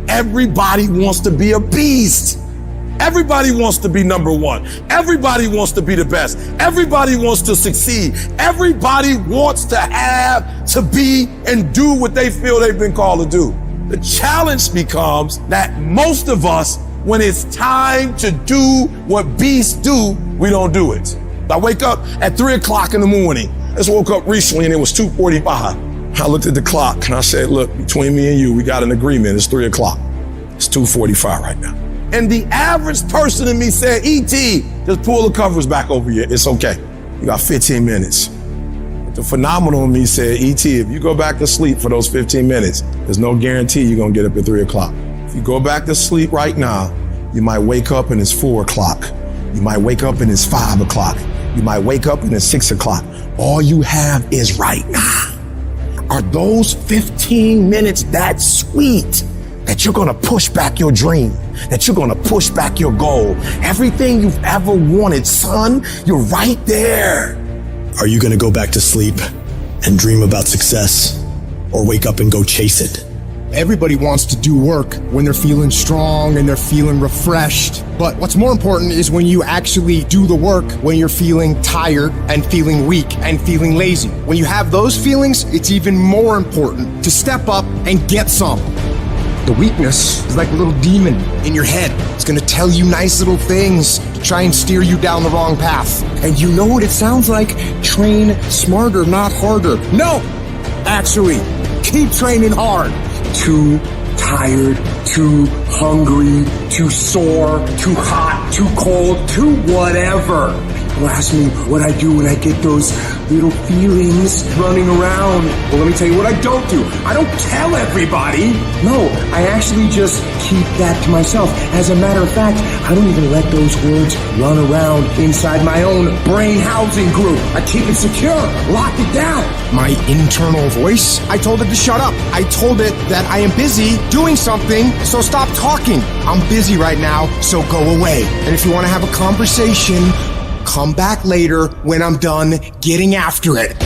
Everybody wants to be a beast. Everybody wants to be number one. Everybody wants to be the best. Everybody wants to succeed. Everybody wants to be and do what they feel they've been called to do. The challenge becomes that most of us, when it's time to do what beasts do, we don't do it. I wake up at 3 o'clock in the morning. I just woke up recently and it was 2:45. I looked at the clock and I said, look, between me and you, we got an agreement. It's 3 o'clock. It's 2:45 right now. And the average person in me said, E.T., just pull the covers back over you. It's okay. You got 15 minutes. But the phenomenal in me said, E.T., if you go back to sleep for those 15 minutes, there's no guarantee you're going to get up at 3 o'clock. If you go back to sleep right now, you might wake up and it's 4 o'clock. You might wake up and it's 5 o'clock. You might wake up and it's 6 o'clock. All you have is right now. Are those 15 minutes that sweet that you're going to push back your dream, that you're going to push back your goal? Everything you've ever wanted, son, you're right there. Are you going to go back to sleep and dream about success, or wake up and go chase it? Everybody wants to do work when they're feeling strong and they're feeling refreshed. But what's more important is when you actually do the work when you're feeling tired and feeling weak and feeling lazy. When you have those feelings, it's even more important to step up and get some. The weakness is like a little demon in your head. It's gonna tell you nice little things to try and steer you down the wrong path. And you know what it sounds like? Train smarter, not harder. No, actually, keep training hard. Too tired, too hungry, too sore, too hot, too cold, too whatever. People ask me what I do when I get those little feelings running around. Well, let me tell you what I don't do. I don't tell everybody. No, I actually just keep that to myself. As a matter of fact, I don't even let those words run around inside my own brain housing group. I keep it secure, lock it down. My internal voice, I told it to shut up. I told it that I am busy doing something, so stop talking. I'm busy right now, so go away. And if you want to have a conversation, come back later when I'm done getting after it.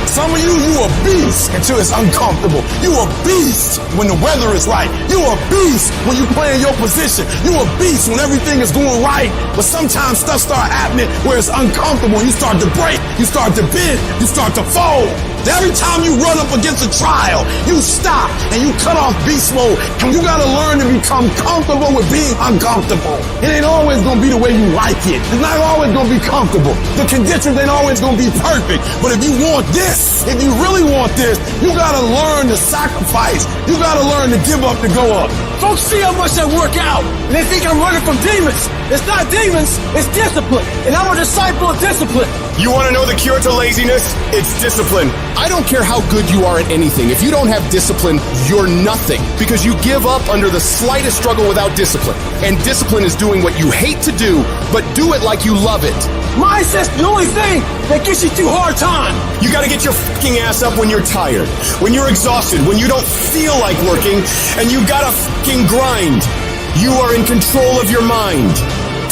Some of you a beast until it's uncomfortable. You a beast when the weather is right. You a beast when you play in your position. You a beast when everything is going right. But sometimes stuff start happening where it's uncomfortable. You start to break. You start to bend. You start to fold. Every time you run up against a trial, you stop and you cut off beast mode. And you gotta learn to become comfortable with being uncomfortable. It ain't always gonna be the way you like it. It's not always gonna be comfortable. The conditions ain't always gonna be perfect. But if you want this, if you really want this, you gotta learn to sacrifice. You gotta learn to give up to go up. Folks see how much I work out, and they think I'm running from demons. It's not demons, it's discipline. And I'm a disciple of discipline. You want to know the cure to laziness? It's discipline. I don't care how good you are at anything. If you don't have discipline, you're nothing, because you give up under the slightest struggle without discipline. And discipline is doing what you hate to do, but do it like you love it. Mindset's the only thing that gets you through hard time. You got to get your fucking ass up when you're tired, when you're exhausted, when you don't feel like working, and you got to fucking grind. You are in control of your mind.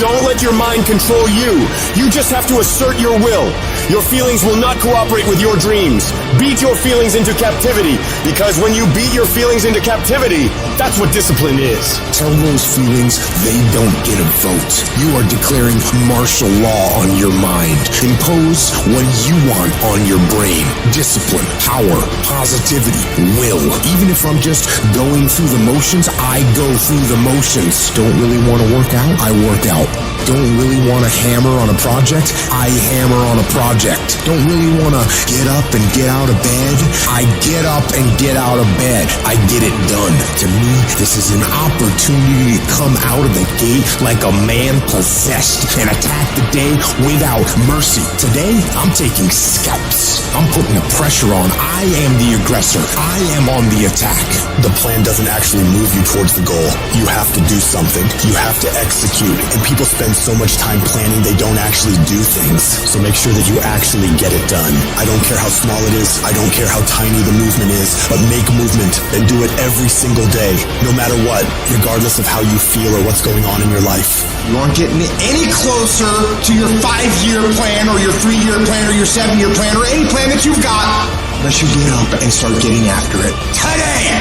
Don't let your mind control you. You just have to assert your will. Your feelings will not cooperate with your dreams. Beat your feelings into captivity, because when you beat your feelings into captivity, that's what discipline is. Tell those feelings they don't get a vote. You are declaring martial law on your mind. Impose what you want on your brain. Discipline, power, positivity, will. Even if I'm just going through the motions, I go through the motions. Don't really want to work out? I work out. Don't really want to hammer on a project? I hammer on a project. Don't really want to get up and get out of bed? I get up and get out of bed. I get it done. To me, this is an opportunity to come out of the gate like a man possessed and attack the day without mercy. Today, I'm taking scalps. I'm putting the pressure on. I am the aggressor. I am on the attack. The plan doesn't actually move you towards the goal. You have to do something. You have to execute. And people spend so much time planning, they don't actually do things. So make sure that you actually get it done. I don't care how small it is. I don't care how tiny the movement is, but make movement and do it every single day, no matter what, regardless of how you feel or what's going on in your life. You aren't getting any closer to your 5-year plan or your 3-year plan or your 7-year plan or any plan that you've got unless you get up and start getting after it today.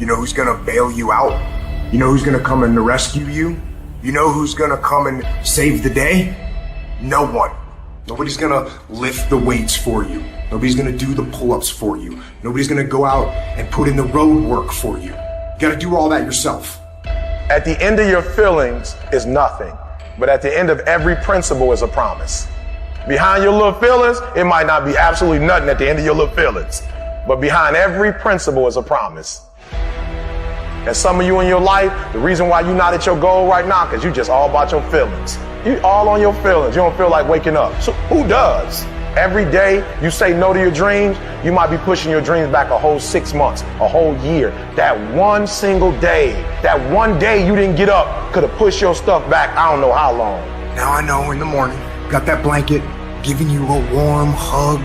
You know who's gonna bail you out? You know who's gonna come and rescue you? You know who's gonna come and save the day? No one. Nobody's gonna lift the weights for you. Nobody's gonna do the pull-ups for you. Nobody's gonna go out and put in the road work for you. You gotta do all that yourself. At the end of your feelings is nothing, but at the end of every principle is a promise. Behind your little feelings, it might not be absolutely nothing at the end of your little feelings, but behind every principle is a promise. And some of you in your life, the reason why you're not at your goal right now, because you just all about your feelings. You all on your feelings. You don't feel like waking up. So who does? Every day you say no to your dreams, you might be pushing your dreams back a whole 6 months, a whole year. That one single day, that one day you didn't get up could have pushed your stuff back I don't know how long. Now I know in the morning, got that blanket giving you a warm hug,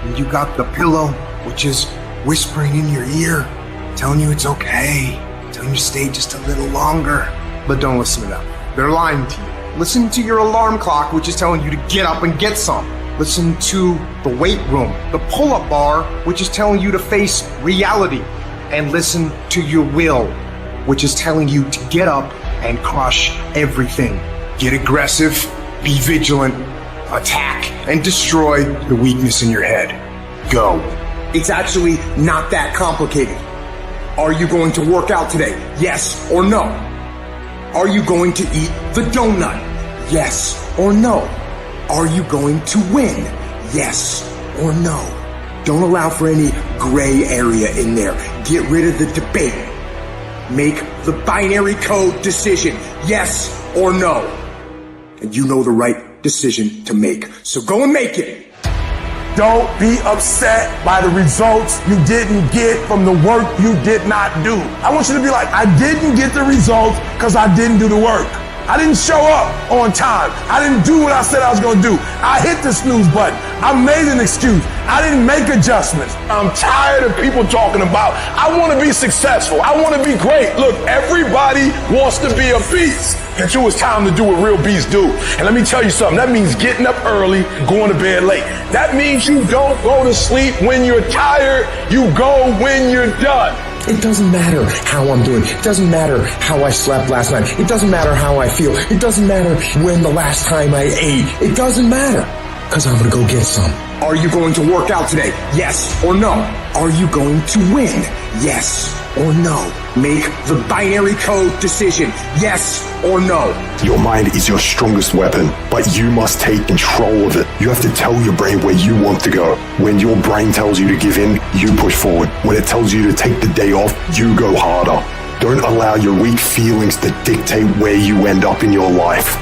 and you got the pillow, which is whispering in your ear, telling you it's okay, telling you to stay just a little longer. But don't listen to them. They're lying to you. Listen to your alarm clock, which is telling you to get up and get some. Listen to the weight room, the pull-up bar, which is telling you to face reality. And listen to your will, which is telling you to get up and crush everything. Get aggressive, be vigilant, attack, and destroy the weakness in your head. Go. It's actually not that complicated. Are you going to work out today? Yes or no? Are you going to eat the donut? Yes or no? Are you going to win? Yes or no? Don't allow for any gray area in there. Get rid of the debate. Make the binary code decision. Yes or no? And you know the right decision to make. So go and make it. Don't be upset by the results you didn't get from the work you did not do. I want you to be like, I didn't get the results because I didn't do the work. I didn't show up on time. I didn't do what I said I was going to do. I hit the snooze button. I made an excuse. I didn't make adjustments. I'm tired of people talking about, I want to be successful. I want to be great. Look, everybody wants to be a beast until it's time to do what real beasts do. And let me tell you something. That means getting up early, going to bed late. That means you don't go to sleep when you're tired. You go when you're done. It doesn't matter how I'm doing. It doesn't matter how I slept last night. It doesn't matter how I feel. It doesn't matter when the last time I ate. It doesn't matter, because I'm going to go get some. Are you going to work out today? Yes or no? Are you going to win? Yes or no? Make the binary code decision. Yes or no? Your mind is your strongest weapon, but you must take control of it. You have to tell your brain where you want to go. When your brain tells you to give in, you push forward. When it tells you to take the day off, you go harder. Don't allow your weak feelings to dictate where you end up in your life.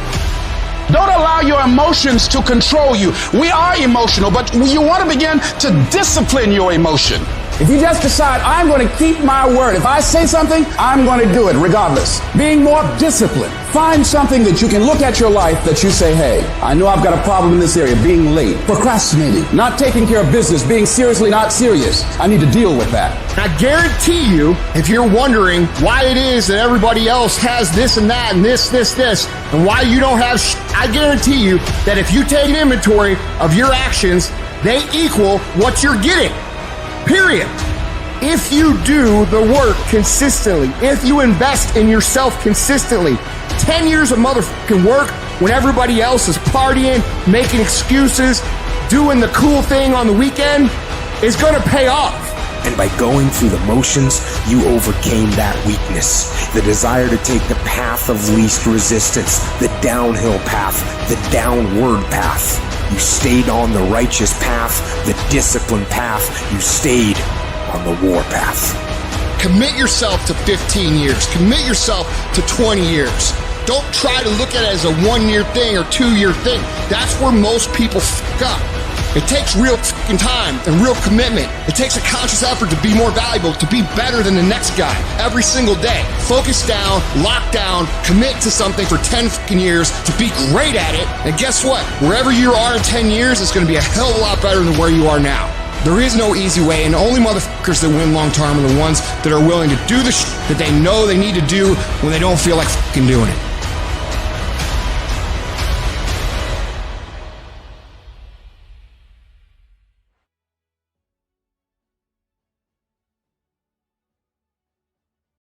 Don't allow your emotions to control you. We are emotional, but you want to begin to discipline your emotion. If you just decide, I'm going to keep my word. If I say something, I'm going to do it regardless. Being more disciplined. Find something that you can look at your life that you say, hey, I know I've got a problem in this area. Being late, procrastinating, not taking care of business, being seriously not serious. I need to deal with that. I guarantee you, if you're wondering why it is that everybody else has this and that and this, and why you don't have I guarantee you that if you take an inventory of your actions, they equal what you're getting. Period. If you do the work consistently, if you invest in yourself consistently, 10 years of motherfucking work when everybody else is partying, making excuses, doing the cool thing on the weekend is going to pay off. And by going through the motions, you overcame that weakness. The desire to take the path of least resistance, the downhill path, the downward path. You stayed on the righteous path, the disciplined path. You stayed on the war path. Commit yourself to 15 years. Commit yourself to 20 years. Don't try to look at it as a 1-year thing or 2-year thing. That's where most people fuck up. It takes real fucking time and real commitment. It takes a conscious effort to be more valuable, to be better than the next guy every single day. Focus down, lock down, commit to something for 10 fucking years to be great at it. And guess what? Wherever you are in 10 years, it's going to be a hell of a lot better than where you are now. There is no easy way, and the only motherfuckers that win long term are the ones that are willing to do the shit that they know they need to do when they don't feel like fucking doing it.